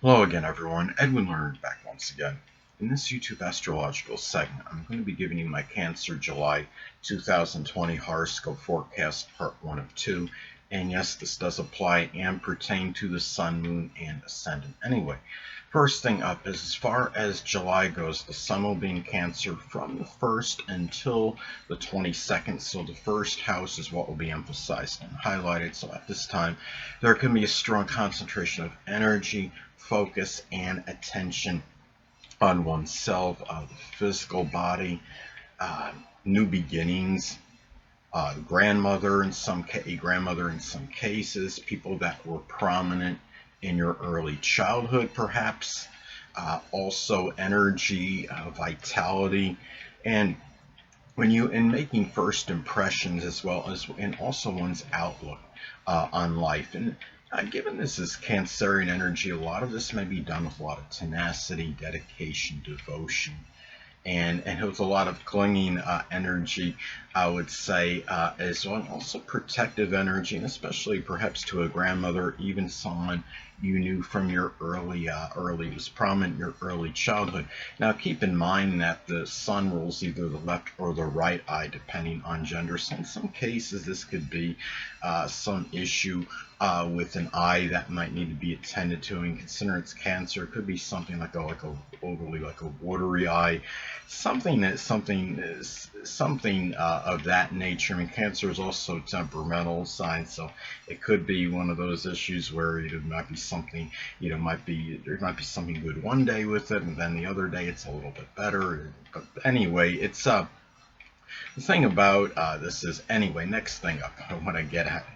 Hello again, everyone. Edwin Leonard back once again. In this YouTube astrological segment, I'm going to be giving you my Cancer July 2020 horoscope forecast, part 1 of 2. And yes, this does apply and pertain to the Sun, Moon, and Ascendant. Anyway, first thing up is as far as July goes, the Sun will be in Cancer from the 1st until the 22nd. So the first house is what will be emphasized and highlighted. So at this time, there can be a strong concentration of energy, focus, and attention on oneself, the physical body, uh, new beginnings, a grandmother in some cases, people that were prominent in your early childhood, perhaps. Also, energy, vitality, and when you in making first impressions as well as and also one's outlook on life. And given this is Cancerian energy, a lot of this may be done with a lot of tenacity, dedication, devotion, and it was a lot of clinging energy, I would say, as well, and also protective energy, and especially perhaps to a grandmother, even someone you knew from your early was prominent in your early childhood. Now, keep in mind that the sun rules either the left or the right eye, depending on gender. So, in some cases, this could be some issue with an eye that might need to be attended to. And consider it's cancer, it could be something like a overly like a watery eye, something of that nature. I mean, cancer is also a temperamental sign, so it could be one of those issues where it might be something, there might be something good one day with it, and then the other day it's a little bit better. But anyway, it's the thing about this is anyway. Next thing up, I want to get at.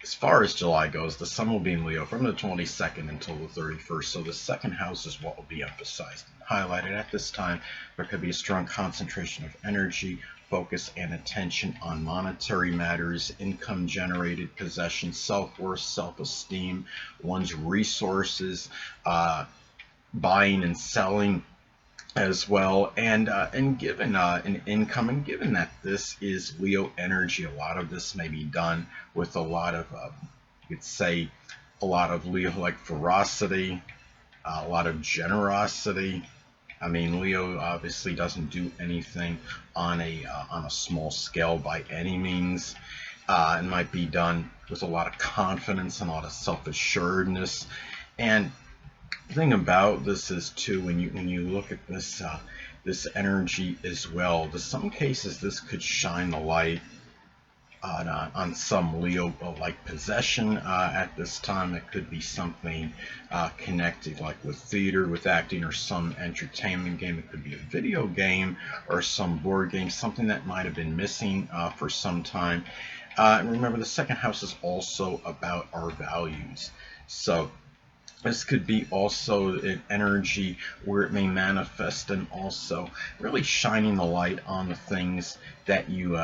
As far as July goes, the sun will be in Leo from the 22nd until the 31st, so the second house is what will be emphasized and highlighted at this time. There could be a strong concentration of energy, focus, and attention on monetary matters, income generated, possessions, self-worth, self-esteem, one's resources, buying and selling as well, and given an income, and given that this is Leo energy, a lot of this may be done with a lot of you could say a lot of Leo like ferocity, a lot of generosity. I mean, Leo obviously doesn't do anything on a small scale by any means. It might be done with a lot of confidence and a lot of self-assuredness. And the thing about this is too, when you look at this energy as well, in some cases this could shine the light on some Leo like possession at this time. It could be something connected like with theater, with acting, or some entertainment game. It could be a video game or some board game, something that might have been missing for some time. And remember, the second house is also about our values. So this could be also an energy where it may manifest, and also really shining the light on the things that you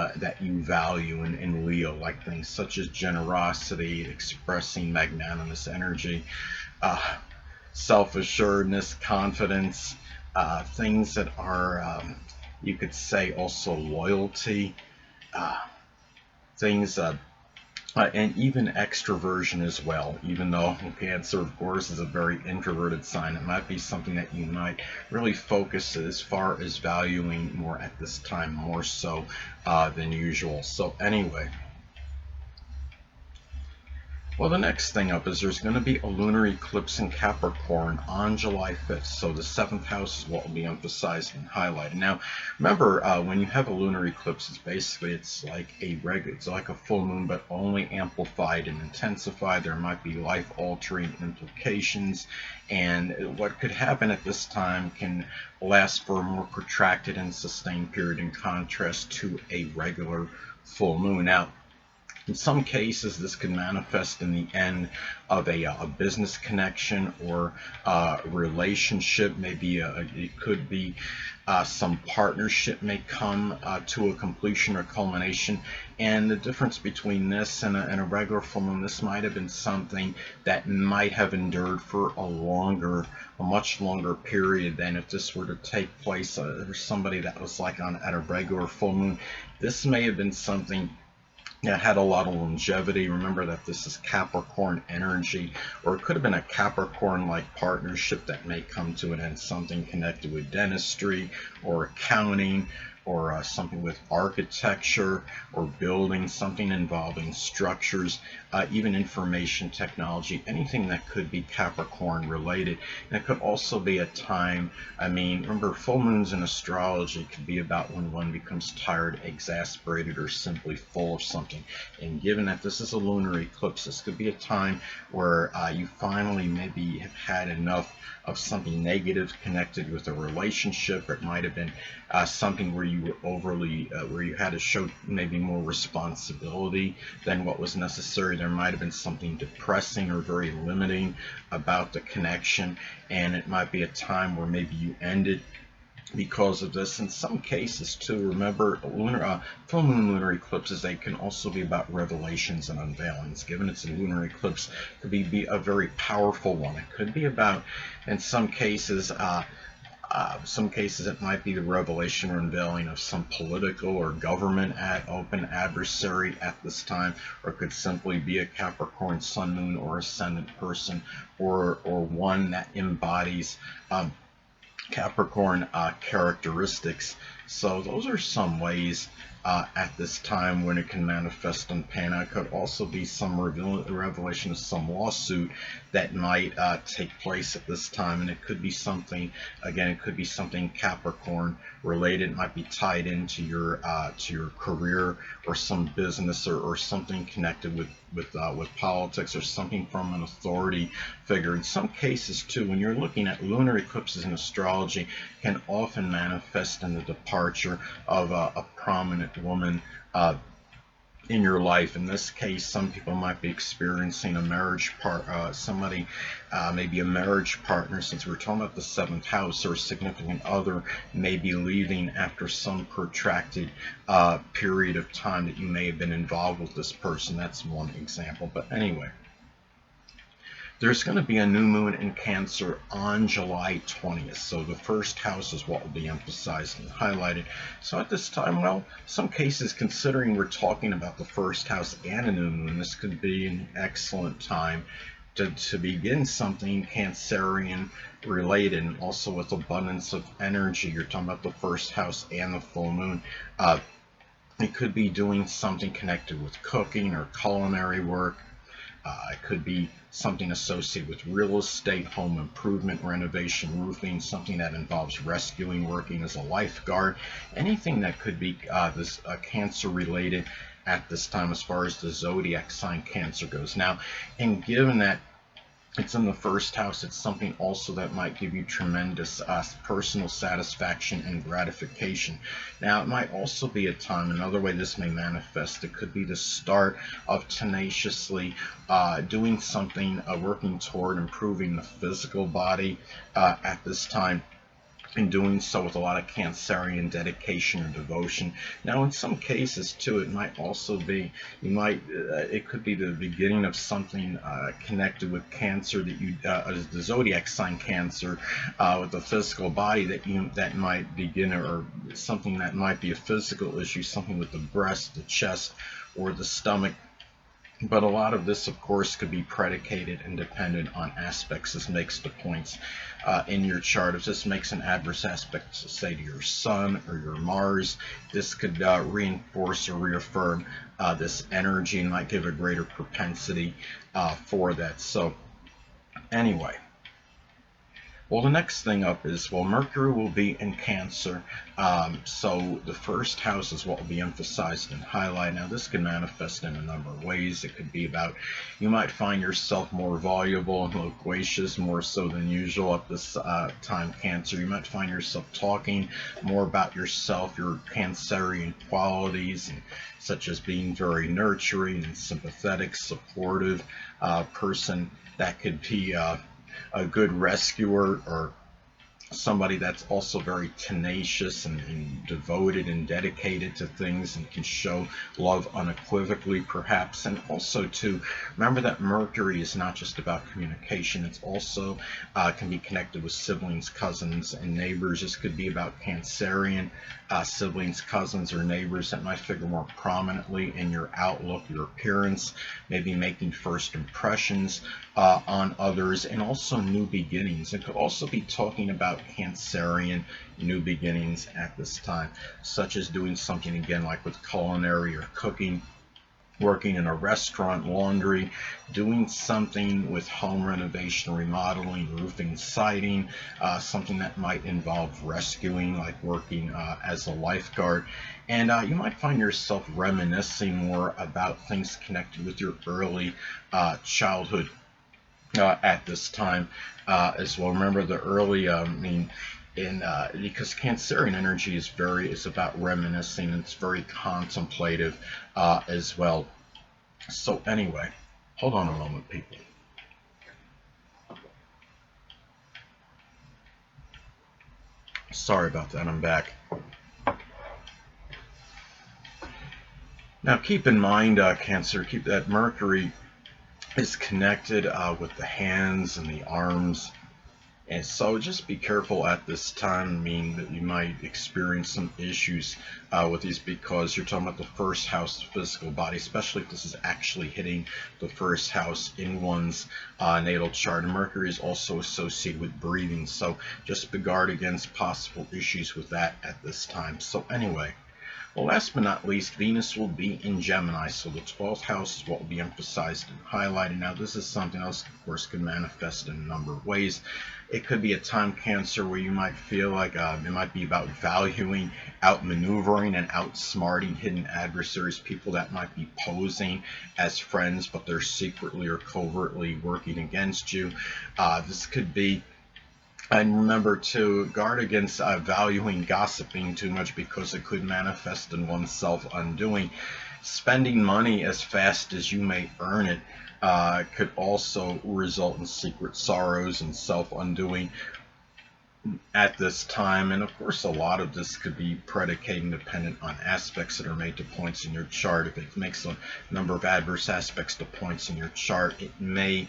value in Leo, like things such as generosity, expressing magnanimous energy, uh, self-assuredness, confidence, things that are you could say also loyalty, uh, things and even extroversion as well. Even though Cancer, of course, is a very introverted sign, it might be something that you might really focus as far as valuing more at this time, more so than usual. So anyway, well, the next thing up is there's going to be a lunar eclipse in Capricorn on July 5th. So the seventh house is what will be emphasized and highlighted. Now, remember, when you have a lunar eclipse, it's like a full moon, but only amplified and intensified. There might be life-altering implications, and what could happen at this time can last for a more protracted and sustained period, in contrast to a regular full moon. Now, in some cases, this could manifest in the end of a business connection or relationship. Maybe it could be some partnership may come to a completion or culmination. And the difference between this and a regular full moon, this might have been something that might have endured for a much longer period than if this were to take place for somebody that was like on at a regular full moon. This may have been something that had a lot of longevity. Remember that this is Capricorn energy, or it could have been a Capricorn-like partnership that may come to an end, something connected with dentistry or accounting, or something with architecture or building, something involving structures, even information technology, anything that could be Capricorn related. And it could also be a time, I mean, remember, full moons in astrology could be about when one becomes tired, exasperated, or simply full of something. And given that this is a lunar eclipse, this could be a time where you finally maybe have had enough of something negative connected with a relationship. It might have been something where you were overly, where you had to show maybe more responsibility than what was necessary. There might have been something depressing or very limiting about the connection, and it might be a time where maybe you ended because of this. In some cases too, remember, full moon lunar eclipses, they can also be about revelations and unveilings. Given it's a lunar eclipse, it could be a very powerful one. It could be about, in some cases it might be the revelation or unveiling of some political or government open adversary at this time, or it could simply be a Capricorn sun, moon, or ascendant person, or one that embodies Capricorn characteristics. So those are some ways at this time when it can manifest and pan out. It could also be some revelation of some lawsuit that might take place at this time, and it could be something, again, it could be something Capricorn related. It might be tied into your career or some business, or something connected with politics, or something from an authority figure. In some cases too, when you're looking at lunar eclipses in astrology, can often manifest in the departure of a prominent woman in your life. In this case, some people might be experiencing a marriage somebody, maybe a marriage partner, since we're talking about the seventh house, or a significant other may be leaving after some protracted period of time that you may have been involved with this person. That's one example. But anyway, there's going to be a new moon in Cancer on July 20th. So the first house is what will be emphasized and highlighted. So at this time, well, some cases, considering we're talking about the first house and a new moon, this could be an excellent time to begin something Cancerian related, and also with abundance of energy. You're talking about the first house and the full moon. It could be doing something connected with cooking or culinary work. It could be something associated with real estate, home improvement, renovation, roofing, something that involves rescuing, working as a lifeguard, anything that could be this Cancer related at this time as far as the zodiac sign Cancer goes. Now, and given that it's in the first house, it's something also that might give you tremendous personal satisfaction and gratification. Now, it might also be a time, another way this may manifest, it could be the start of tenaciously doing something, working toward improving the physical body at this time, and doing so with a lot of Cancerian dedication or devotion. Now, in some cases too, it might also be, it could be the beginning of something connected with Cancer, that the zodiac sign Cancer, with the physical body, that might begin, or something that might be a physical issue, something with the breast, the chest, or the stomach. But a lot of this, of course, could be predicated and dependent on aspects. This makes the points in your chart. If this makes an adverse aspect, say, to your Sun or your Mars, this could reinforce or reaffirm this energy, and might give a greater propensity for that. So anyway, well, the next thing up is, well, Mercury will be in Cancer. So the first house is what will be emphasized and highlighted. Now, this can manifest in a number of ways. It could be about, you might find yourself more voluble and loquacious, more so than usual at this time, Cancer. You might find yourself talking more about yourself, your Cancerian qualities, and such as being very nurturing and sympathetic, supportive person. That could be a good rescuer, or somebody that's also very tenacious and devoted and dedicated to things and can show love unequivocally perhaps. And also to remember that Mercury is not just about communication, it's also can be connected with siblings, cousins, and neighbors. This could be about Cancerian siblings, cousins, or neighbors that might figure more prominently in your outlook, your appearance, maybe making first impressions on others, and also new beginnings. It could also be talking about Cancerian new beginnings at this time, such as doing something again like with culinary or cooking, working in a restaurant, laundry, doing something with home renovation, remodeling, roofing, siding, something that might involve rescuing, like working as a lifeguard. And you might find yourself reminiscing more about things connected with your early childhood at this time as well. Remember the early, because Cancerian energy is about reminiscing. It's very contemplative as well. So anyway, hold on a moment, people. Sorry about that. I'm back. Now keep in mind, Cancer, keep that Mercury is connected with the hands and the arms. And so just be careful at this time. I mean, that you might experience some issues with these because you're talking about the first house, the physical body, especially if this is actually hitting the first house in one's natal chart. And Mercury is also associated with breathing. So just be guard against possible issues with that at this time. So anyway. Well, last but not least, Venus will be in Gemini, so the 12th house is what will be emphasized and highlighted. Now, this is something else, of course, can manifest in a number of ways. It could be a time, Cancer, where you might feel like it might be about valuing, outmaneuvering, and outsmarting hidden adversaries, people that might be posing as friends, but they're secretly or covertly working against you. This could be. And remember to guard against valuing gossiping too much because it could manifest in oneself undoing. Spending money as fast as you may earn it could also result in secret sorrows and self-undoing at this time. And of course, a lot of this could be predicated dependent on aspects that are made to points in your chart. If it makes a number of adverse aspects to points in your chart, it may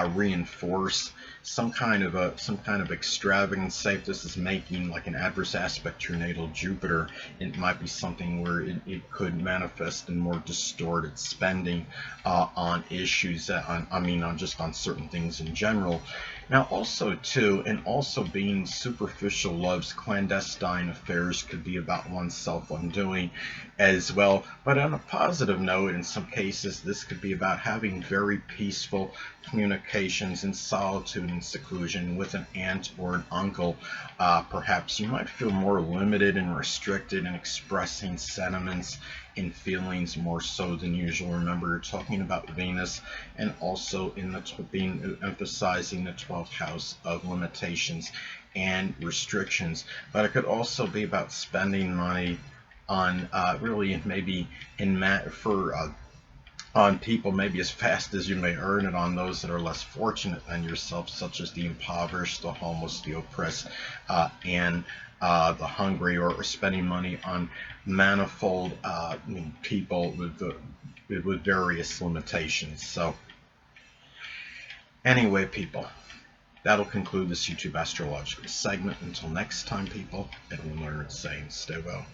reinforce some kind of extravagance. Say if this is making like an adverse aspect to your natal Jupiter, it might be something where it could manifest in more distorted spending on issues on certain things in general. Now also too, and also being superficial loves, clandestine affairs could be about oneself undoing as well. But on a positive note, in some cases, this could be about having very peaceful communications in solitude and seclusion with an aunt or an uncle. Perhaps you might feel more limited and restricted in expressing sentiments and feelings more so than usual. Remember, you're talking about Venus, and also in the emphasizing the 12th house of limitations and restrictions. But it could also be about spending money on really maybe on people maybe as fast as you may earn it on those that are less fortunate than yourself, such as the impoverished, the homeless, the oppressed, and the hungry, or spending money on manifold people with various limitations. So anyway, people, that'll conclude this YouTube astrological segment. Until next time, people, everyone learn and say and stay well.